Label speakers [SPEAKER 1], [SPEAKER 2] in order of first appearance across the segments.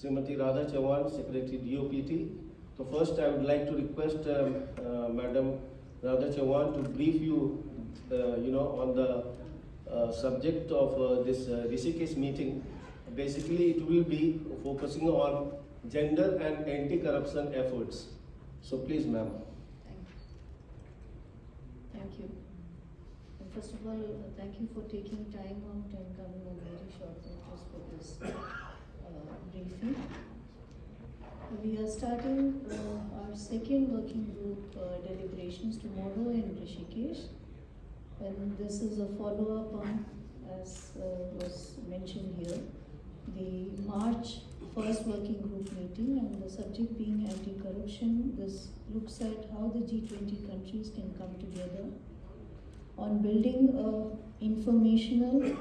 [SPEAKER 1] Srimati Radha Chavan, Secretary DOPT. So first I would like to request Madam Radha Chavan to brief you, on the subject of this Rishikesh meeting. Basically, it will be focusing on gender and anti-corruption efforts. So please, ma'am.
[SPEAKER 2] Thank you. And first of all, thank you for taking time out and coming on very short notice for this briefing. We are starting our second working group deliberations tomorrow in Rishikesh, and this is a follow-up on, as was mentioned here, the March first working group meeting, and the subject being anti-corruption. This looks at how the G20 countries can come together on building a informational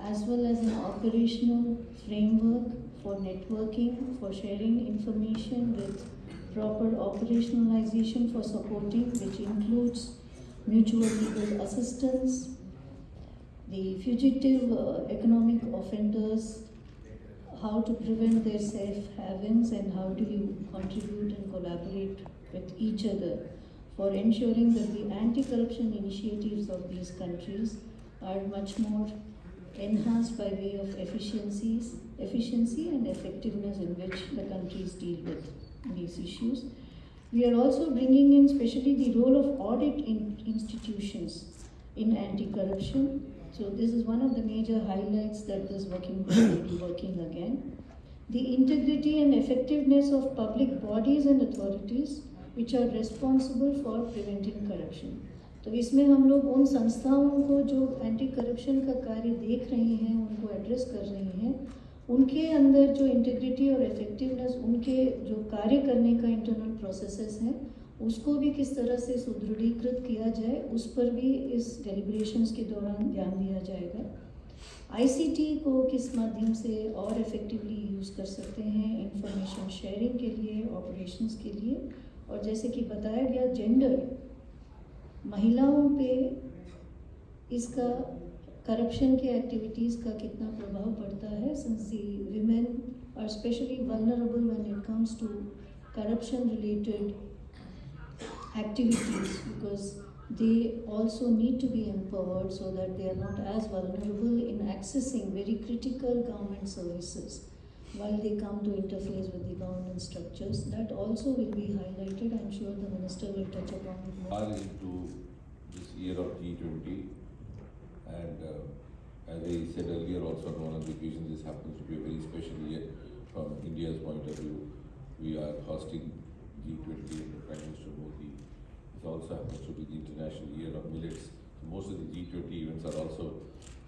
[SPEAKER 2] as well as an operational framework for networking, for sharing information with proper operationalization for supporting, which includes mutual legal assistance, the fugitive economic offenders, how to prevent their safe havens, and how do you contribute and collaborate with each other for ensuring that the anti-corruption initiatives of these countries are much more enhanced by way of efficiency and effectiveness in which the countries deal with these issues. We are also bringing in especially the role of audit institutions in anti-corruption. So this is one of the major highlights that this working group will be working again. The integrity and effectiveness of public bodies and authorities which are responsible for preventing corruption. तो इसमें हम लोग उन संस्थाओं को जो anti corruption का कार्य देख रहे हैं, उनको एड्रेस कर रहे हैं, उनके अंदर जो इंटीग्रिटी और इफेक्टिवनेस, उनके जो कार्य करने का इंटरनल प्रोसेसेस हैं, उसको भी किस तरह से सुदृढ़ीकृत किया जाए, उस पर भी इस डेलिब्रेशंस के दौरान ध्यान दिया जाएगा। आईसीटी को किस माध्यम से और इफेक्टिवली यूज़ कर सकते हैं इंफॉर्मेशन शेयरिंग के लिए, ऑपरेशंस के लिए, और जैसे कि बताया गया जेंडर, महिलाओं पे इसका करप्शन के एक्टिविटीज़ का कितना प्रभाव पड़ता है, since the women are specially vulnerable when it comes to corruption related activities, because they also need to be empowered so that they are not as vulnerable in accessing very critical government services while they come to interface with the government structures. That also will be highlighted. I'm sure the minister will touch upon it more.
[SPEAKER 3] Into this year of G20, and as I said earlier also on one of the occasions, this happens to be a very special year from India's point of view. We are hosting G20 and Prime Minister Modi. It also happens to be the International Year of Millets. So most of the G20 events are also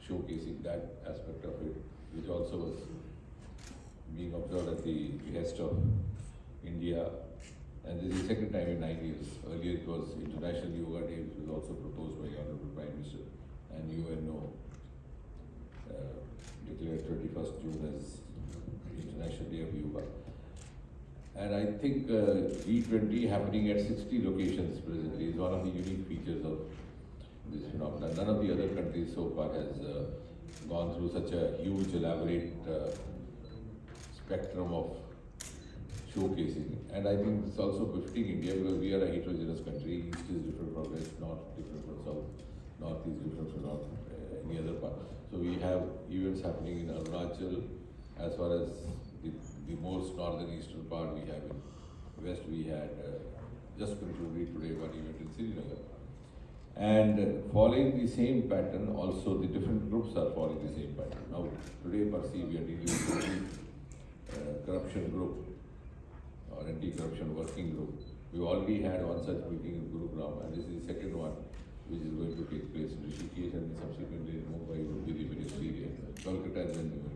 [SPEAKER 3] showcasing that aspect of it, which also was being observed at the behest of India. And this is the second time in 9 years. Earlier it was International Yoga Day, which was also proposed by Honorable Prime Minister, and UNO declared 31st June as International Day of Yoga. And I think G20 happening at 60 locations presently is one of the unique features of this phenomenon. None of the other countries so far has gone through such a huge, elaborate spectrum of showcasing. And I think it's also befitting India, because we are a heterogeneous country. East is different from West, North different from South, North is different from North, any other part. So we have events happening in Arunachal, as far as the most northern eastern part. We have in West, we had just concluded today one event in Srinagar. And following the same pattern, also the different groups are following the same pattern. Now today per se we are dealing with the corruption group or anti-corruption working group. We already had one such meeting in Gurugram, and this is the second one which is going to take place in Rishikesh, and subsequently in Mumbai will be the ministry there, Kolkata and then Mumbai.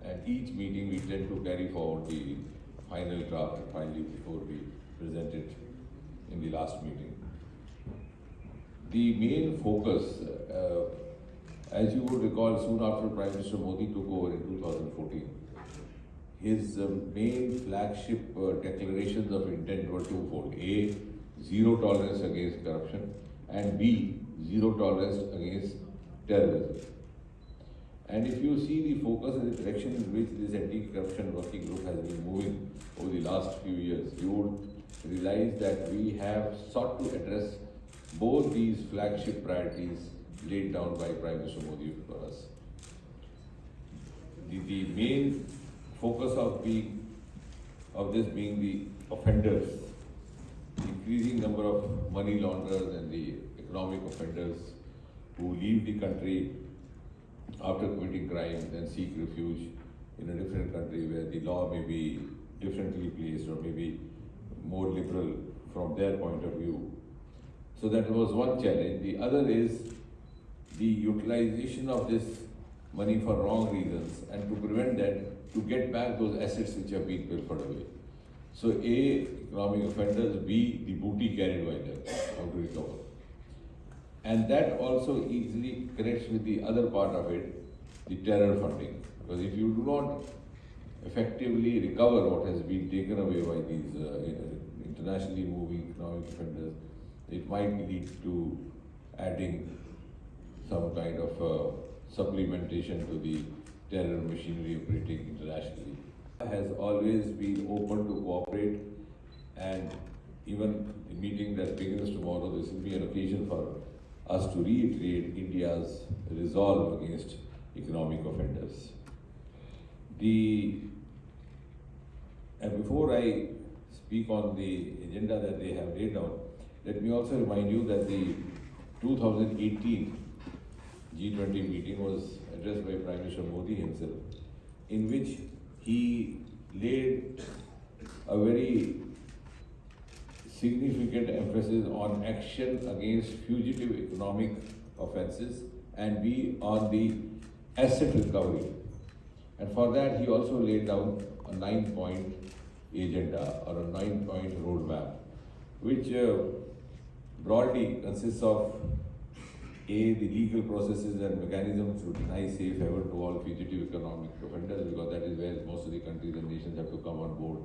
[SPEAKER 3] And each meeting we tend to carry forward the final draft and finally before we present it in the last meeting. The main focus, as you would recall, soon after Prime Minister Modi took over in 2014, his main flagship declarations of intent were twofold. A, zero tolerance against corruption, and B, zero tolerance against terrorism. And if you see the focus and the direction in which this anti-corruption working group has been moving over the last few years, you would realize that we have sought to address both these flagship priorities laid down by Prime Minister Modi for us. The main focus of this being the offenders, increasing number of money launderers and the economic offenders who leave the country after committing crimes and seek refuge in a different country where the law may be differently placed or maybe more liberal from their point of view. So that was one challenge. The other is the utilization of this money for wrong reasons and to prevent that, to get back those assets which have been pilfered away. So A, economic offenders, B, the booty carried by them, how to recover. And that also easily connects with the other part of it, the terror funding. Because if you do not effectively recover what has been taken away by these internationally moving economic offenders, it might lead to adding some kind of supplementation to the terror machinery operating internationally. Has always been open to cooperate, and even the meeting that begins tomorrow, this will be an occasion for us to reiterate India's resolve against economic offenders. And before I speak on the agenda that they have laid down, let me also remind you that the 2018 G20 meeting was addressed by Prime Minister Modi himself, in which he laid a very significant emphasis on action against fugitive economic offences and B, on the asset recovery. And for that, he also laid down a 9-point agenda or a 9-point roadmap, which broadly consists of A, the legal processes and mechanisms to deny safe haven to all fugitive economic offenders, because that is where most of the countries and nations have to come on board,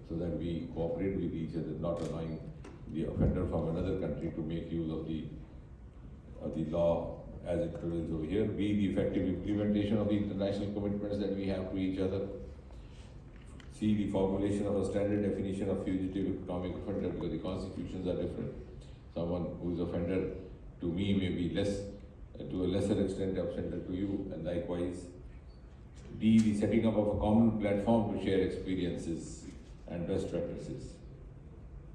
[SPEAKER 3] so that we cooperate with each other, not allowing the offender from another country to make use of the law as it prevails over here. B, the effective implementation of the international commitments that we have to each other. C, the formulation of a standard definition of fugitive economic offender, because the constitutions are different. Someone who is offender to me may be to a lesser extent offender to you, and likewise. D, the setting up of a common platform to share experiences and best practices.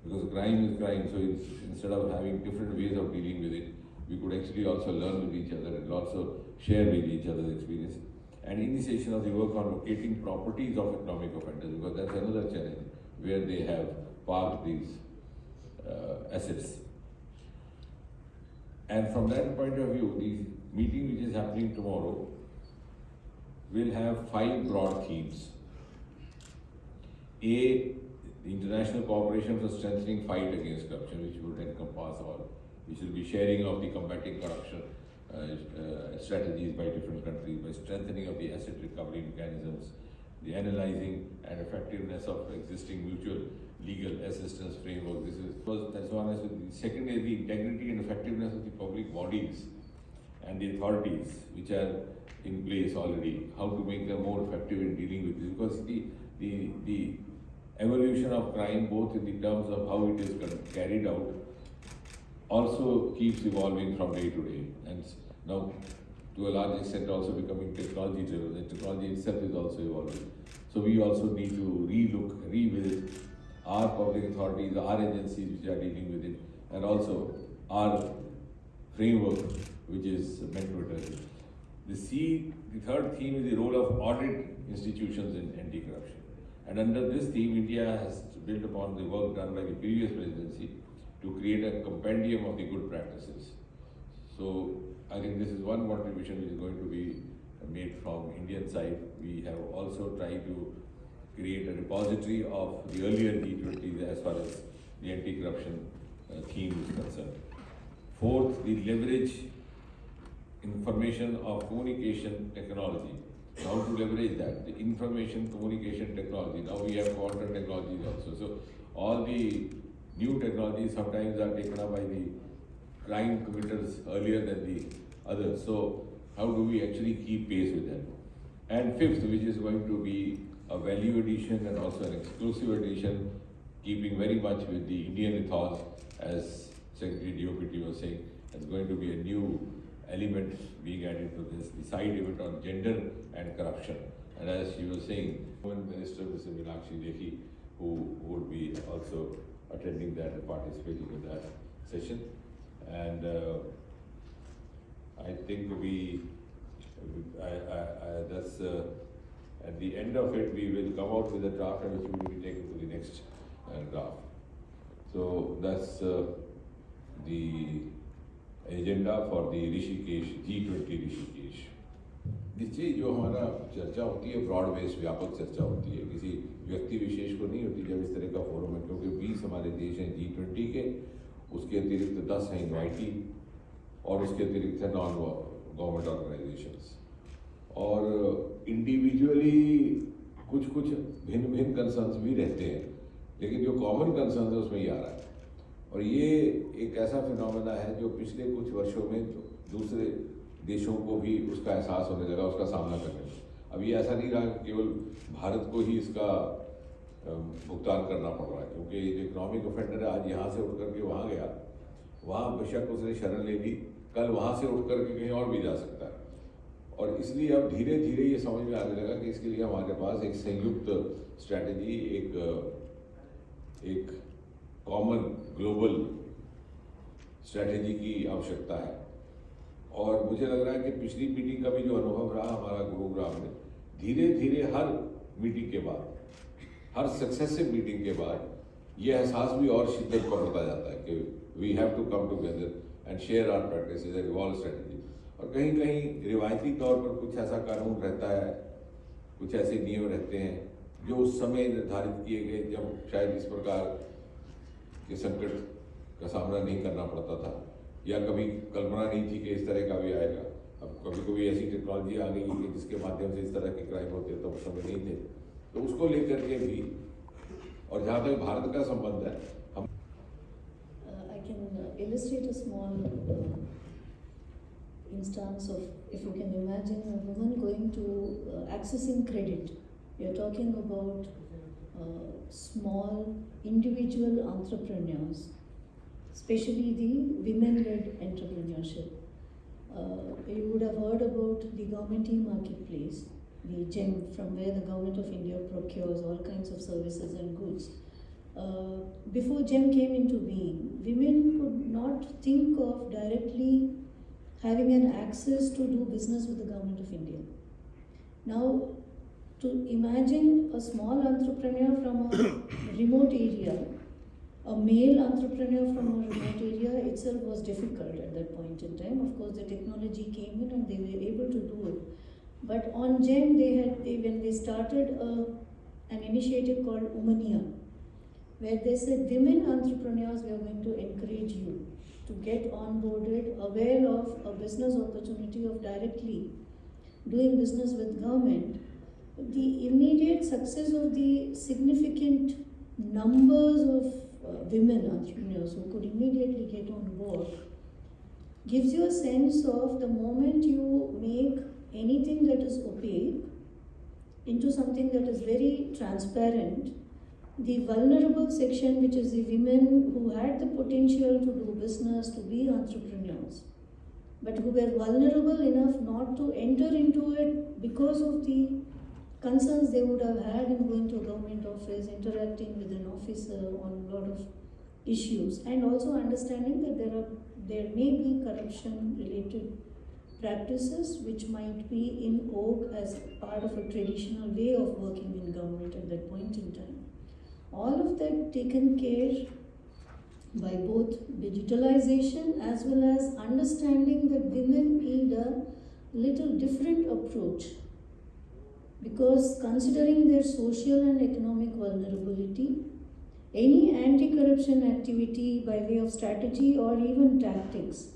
[SPEAKER 3] Because crime is crime, so instead of having different ways of dealing with it, we could actually also learn with each other and also share with each other's experience. And initiation of the work on locating properties of economic offenders, because that's another challenge, where they have parked these assets. And from that point of view, the meeting which is happening tomorrow will have 5 broad themes. A, the international cooperation for strengthening fight against corruption, which would encompass all, which will be sharing of the combating corruption strategies by different countries, by strengthening of the asset recovery mechanisms, the analyzing and effectiveness of existing mutual legal assistance framework. That's one aspect. The second is the integrity and effectiveness of the public bodies and the authorities which are in place already, how to make them more effective in dealing with this, because the evolution of crime, both in the terms of how it is carried out, also keeps evolving from day to day, and now to a large extent also becoming technology driven. The technology itself is also evolving. So we also need to revisit our public authorities, our agencies which are dealing with it, and also our framework which is meant to address it. The third theme is the role of audit institutions in anti-corruption. And under this theme, India has built upon the work done by the previous presidency to create a compendium of the good practices. So I think this is one contribution which is going to be made from Indian side. We have also tried to create a repository of the earlier G20s as far as the anti-corruption theme is concerned. Fourth, the leverage information of communication technology. How to leverage that, the information communication technology. Now we have quantum technologies also. So all the new technologies sometimes are taken up by the crime committers earlier than the others. So how do we actually keep pace with them? And fifth, which is going to be a value addition and also an exclusive addition, keeping very much with the Indian ethos, as Secretary DOPT was saying, is going to be a new element being added to this, the side event on gender and corruption. And as she was saying, Women Minister Mr. Meenakshi Lekhi, who would be also attending that and participating in that session. And I think that's at the end of it, we will come out with a draft and which will be taken to the next draft. So that's the agenda for the Rishikesh, G20 Rishikesh. निश्चय जो हमारा चर्चा होती है broad base व्यापक चर्चा होती है, किसी व्यक्ति विशेष को नहीं होती जब इस तरह का फोरम है, क्योंकि 20 हमारे देश हैं G20 के, उसके अतिरिक्त 10 हैं इनवाइटी और उसके अतिरिक्त है नॉन गवर्नमेंट ऑर्गेनाइजेशंस, और इंडिविजुअली कुछ भिन्न भिन्न कंसर्न्स भी रहते हैं, लेकिन जो कॉमन कंसर्न है उसमें ये आ रहा है। और ये एक ऐसा फिनोमेना है जो पिछले कुछ वर्षों में दूसरे देशों को भी उसका एहसास होने लगा, उसका सामना करने में। अब ये ऐसा नहीं रहा कि केवल भारत को ही इसका भुगतान करना पड़ रहा है, क्योंकि जो इकोनॉमिक ऑफेंडर है आज यहाँ से उठ करके वहाँ गया, वहाँ बेशक उसने शरण ले ली, कल वहाँ से उठ करके कहीं और भी जा सकता है। और इसलिए अब धीरे धीरे ये समझ में आने लगा कि इसके लिए हमारे पास एक संयुक्त स्ट्रैटेजी, एक कॉमन ग्लोबल स्ट्रैटेजी की आवश्यकता है। और मुझे लग रहा है कि पिछली मीटिंग का भी जो अनुभव रहा हमारा गुरुग्राम में, धीरे धीरे हर मीटिंग के बाद, हर सक्सेसिव मीटिंग के बाद ये एहसास भी और शिद्दत पकड़ता जाता है कि we have to come together and share our practices and evolve strategy. और कहीं कहीं रिवायती तौर पर कुछ ऐसा कानून रहता है, कुछ ऐसे नियम रहते हैं जो उस समय निर्धारित किए गए जब शायद इस प्रकार के संकट का सामना नहीं करना पड़ता था, या कभी कल्पना नहीं थी कि इस तरह का भी आएगा। अब कभी कभी ऐसी टेक्नोलॉजी आ गई कि जिसके माध्यम से इस तरह के क्राइम होते तो उस समय नहीं थे, तो उसको लेकर के भी। और जहाँ तक भारत का संबंध है, हम
[SPEAKER 2] I can illustrate a small instance of, if you can imagine a woman going to accessing credit. We are talking about small individual entrepreneurs, especially the women-led entrepreneurship. You would have heard about the government e-marketplace, the GEM, from where the government of India procures all kinds of services and goods. Before GEM came into being, women could not think of directly having an access to do business with the government of India. Now, to imagine a small entrepreneur from a remote area, a male entrepreneur from a remote area itself was difficult at that point in time. Of course, the technology came in and they were able to do it. But on GEM, when they started an initiative called Umania, where they said, women entrepreneurs, we are going to encourage you to get onboarded, aware of a business opportunity of directly doing business with government. The immediate success of the significant numbers of women entrepreneurs who could immediately get on board gives you a sense of the moment you make anything that is opaque into something that is very transparent, the vulnerable section, which is the women who had the potential to do business, to be entrepreneurs, but who were vulnerable enough not to enter into it because of the concerns they would have had in going to a government office, interacting with an officer on a lot of issues, and also understanding that there may be corruption related practices which might be in vogue as part of a traditional way of working in government at that point in time. All of that taken care by both digitalization as well as understanding that women need a little different approach, because considering their social and economic vulnerability, any anti-corruption activity by way of strategy or even tactics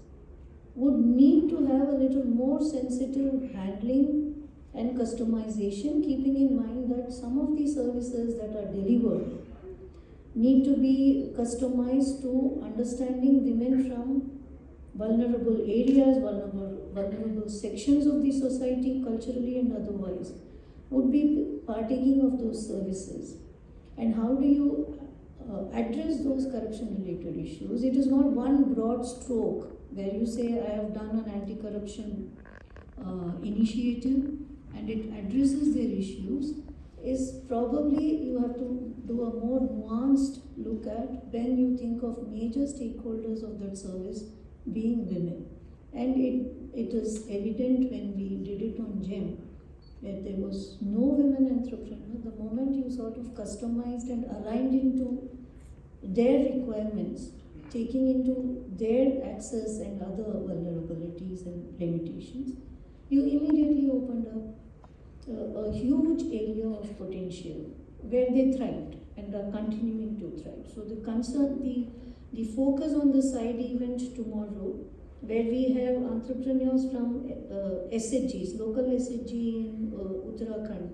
[SPEAKER 2] would need to have a little more sensitive handling and customization, keeping in mind that some of the services that are delivered need to be customized to understanding women from vulnerable areas, vulnerable sections of the society, culturally and otherwise, would be partaking of those services. And how do you address those corruption-related issues? It is not one broad stroke where you say, I have done an anti-corruption initiative and it addresses their issues. Is probably you have to do a more nuanced look at when you think of major stakeholders of that service being women. And it is evident when we did it on GEM, where there was no women entrepreneur. The moment you sort of customized and aligned into their requirements, taking into their access and other vulnerabilities and limitations, you immediately opened up a huge area of potential where they thrived and are continuing to thrive. So the concern, the focus on the side event tomorrow, where we have entrepreneurs from SHGs, local SHG in Uttarakhand,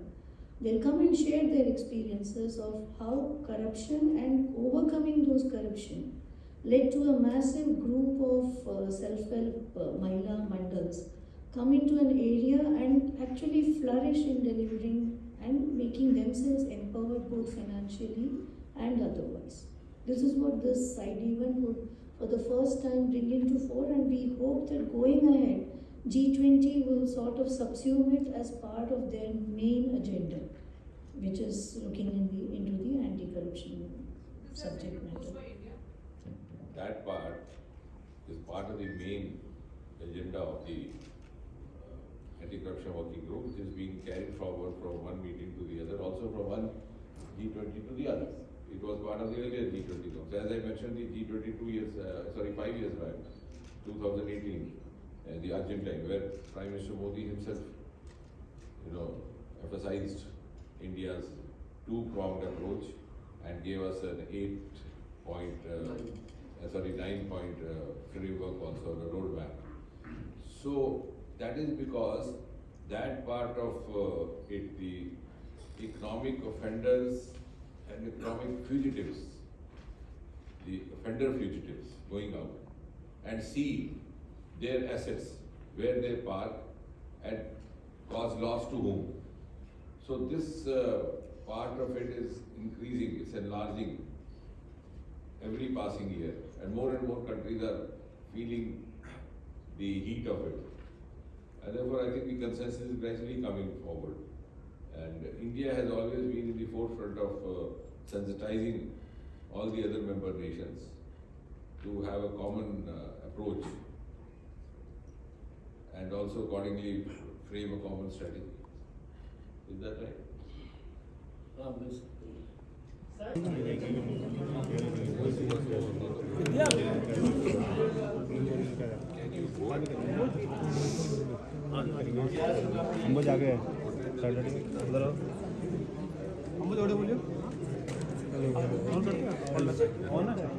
[SPEAKER 2] they'll come and share their experiences of how corruption and overcoming those corruption led to a massive group of self-help Mahila Mandals come into an area and actually flourish in delivering and making themselves empowered both financially and otherwise. This is what this side event would for the first time bring into fore, and we hope that going ahead, G20 will sort of subsume it as part of their main agenda, which is looking into the anti-corruption subject matter.
[SPEAKER 3] That part is part of the main agenda of the anti-corruption working group, which is being carried forward from one meeting to the other, also from one G20 to the other. It was part of the earlier G20 groups. As I mentioned, the G20 5 years back, 2018, the Argentine, where Prime Minister Modi himself, emphasized India's two-pronged approach and gave us an 9-point framework also, the roadmap. So that is because that part of it, the economic offenders and economic fugitives, the offender fugitives going out and see their assets, where they park and cause loss to whom. So this part of it is increasing, it's enlarging every passing year, and more countries are feeling the heat of it. And therefore I think the consensus is gradually coming forward. And India has always been in the forefront of sensitizing all the other member nations to have a common approach and also accordingly frame a common strategy. Is that right?
[SPEAKER 4] अंबुज आ गए अंबुज order बोलियो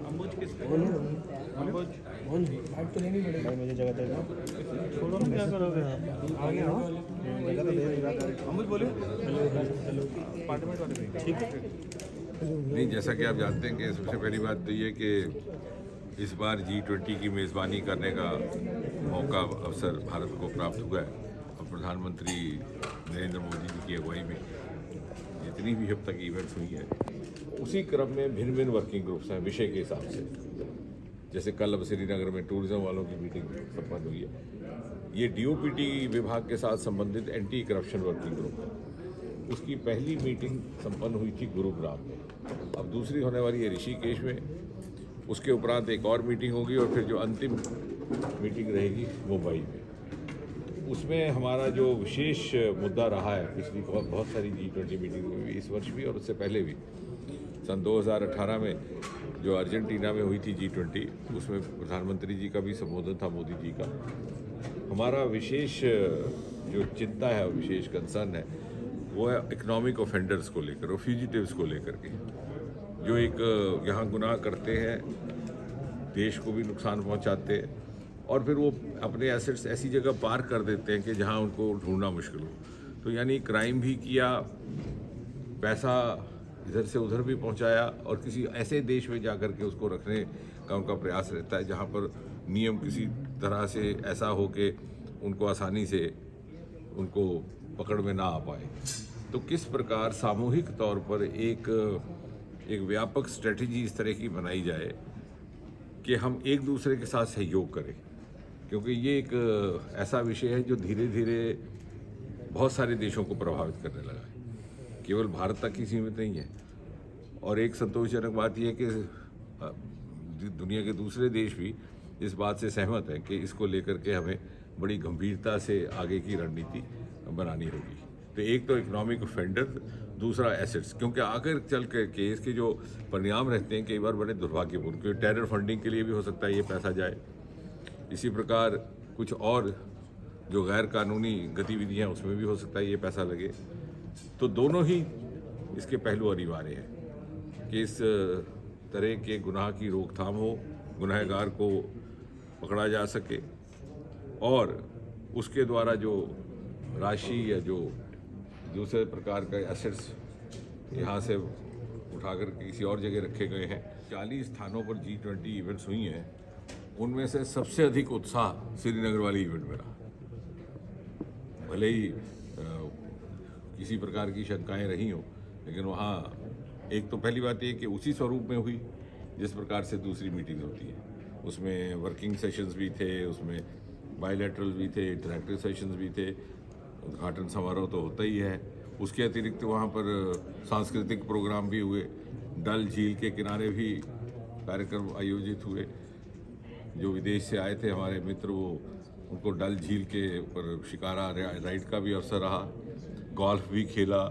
[SPEAKER 4] अंबुज किस अंबुज bike तो लेनी पड़ेगी भाई, मुझे जगह दे दो, छोड़ो ना, क्या करोगे आप आगे आओ, जगह तो दे देगा। अंबुज बोलियो अपार्टमेंट वाले, ठीक है।
[SPEAKER 3] नहीं, जैसा कि आप जानते हैं कि सबसे पहली बात तो ये कि इस बार G20 की मेज़बानी करने का मौका अवसर भारत को प्राप्त हुआ है और प्रधानमंत्री नरेंद्र मोदी जी की अगुवाई में जितनी भी अब तक इवेंट्स हुई हैं, उसी क्रम में भिन्न भिन्न वर्किंग ग्रुप्स हैं विषय के हिसाब से। जैसे कल अब श्रीनगर में टूरिज्म वालों की मीटिंग संपन्न हुई है। ये DOPT विभाग के साथ संबंधित एंटी करप्शन वर्किंग ग्रुप है। उसकी पहली मीटिंग संपन्न हुई थी गुरुग्राम में, अब दूसरी होने वाली है ऋषिकेश में। उसके उपरांत एक और मीटिंग होगी और फिर जो अंतिम मीटिंग रहेगी मुंबई में। उसमें हमारा जो विशेष मुद्दा रहा है पिछली बहुत सारी G20 मीटिंग में भी, इस वर्ष भी और उससे पहले भी, सन 2018 में जो अर्जेंटीना में हुई थी G20, उसमें प्रधानमंत्री जी का भी संबोधन था, मोदी जी का। हमारा विशेष जो चिंता है, विशेष कंसर्न है, वो है इकोनॉमिक ऑफेंडर्स को लेकर और फ्यूजिटिव्स को लेकर के, जो एक यहाँ गुनाह करते हैं, देश को भी नुकसान पहुँचाते हैं और फिर वो अपने एसेट्स ऐसी जगह पार्क कर देते हैं कि जहाँ उनको ढूंढना मुश्किल हो। तो यानी क्राइम भी किया, पैसा इधर से उधर भी पहुँचाया और किसी ऐसे देश में जा कर के उसको रखने का उनका प्रयास रहता है जहाँ पर नियम किसी तरह से ऐसा हो कि उनको आसानी से उनको पकड़ में ना आ पाए। तो किस प्रकार सामूहिक तौर पर एक व्यापक स्ट्रेटजी इस तरह की बनाई जाए कि हम एक दूसरे के साथ सहयोग करें, क्योंकि ये एक ऐसा विषय है जो धीरे धीरे बहुत सारे देशों को प्रभावित करने लगा है, केवल भारत तक ही सीमित नहीं है। और एक संतोषजनक बात यह है कि दुनिया के दूसरे देश भी इस बात से सहमत हैं कि इसको लेकर के हमें बड़ी गंभीरता से आगे की रणनीति बनानी होगी। तो एक तो इकोनॉमिक ऑफेंडर, दूसरा एसेट्स, क्योंकि आकर चल के इसके जो परिणाम रहते हैं कई बार बड़े दुर्भाग्यपूर्ण, क्योंकि टेरर फंडिंग के लिए भी हो सकता है ये पैसा जाए, इसी प्रकार कुछ और जो गैर कानूनी गतिविधियां उसमें भी हो सकता है ये पैसा लगे। तो दोनों ही इसके पहलू अनिवार्य हैं कि इस तरह के गुनाह की रोकथाम हो, गुनहगार को पकड़ा जा सके और उसके द्वारा जो राशि या जो दूसरे प्रकार का एसेट्स यहाँ से उठाकर किसी और जगह रखे गए हैं। 40 स्थानों पर G20 इवेंट्स हुई हैं, उनमें से सबसे अधिक उत्साह श्रीनगर वाली इवेंट में रहा। भले ही किसी प्रकार की शंकाएं रही हों, लेकिन वहाँ एक तो पहली बात ये कि उसी स्वरूप में हुई जिस प्रकार से दूसरी मीटिंग होती है। उसमें वर्किंग सेशंस भी थे, उसमें बायलैटरल भी थे, इंटरैक्टिव सेशंस भी थे, उद्घाटन समारोह तो होता ही है। उसके अतिरिक्त वहाँ पर सांस्कृतिक प्रोग्राम भी हुए, डल झील के किनारे भी कार्यक्रम आयोजित हुए। जो विदेश से आए थे हमारे मित्र, वो उनको डल झील के ऊपर शिकारा राइड का भी अवसर रहा, गोल्फ भी खेला,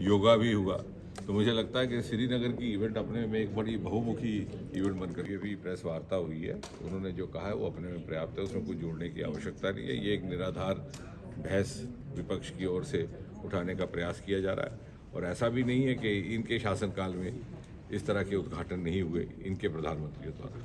[SPEAKER 3] योगा भी हुआ। तो मुझे लगता है कि श्रीनगर की इवेंट अपने में एक बड़ी बहुमुखी इवेंट बनकर के भी प्रेस वार्ता हुई है। उन्होंने जो कहा है वो अपने में पर्याप्त है, उसमें कुछ जोड़ने की आवश्यकता नहीं है। ये एक निराधार बहस विपक्ष की ओर से उठाने का प्रयास किया जा रहा है, और ऐसा भी नहीं है कि इनके शासनकाल में इस तरह के उद्घाटन नहीं हुए इनके प्रधानमंत्रियों द्वारा।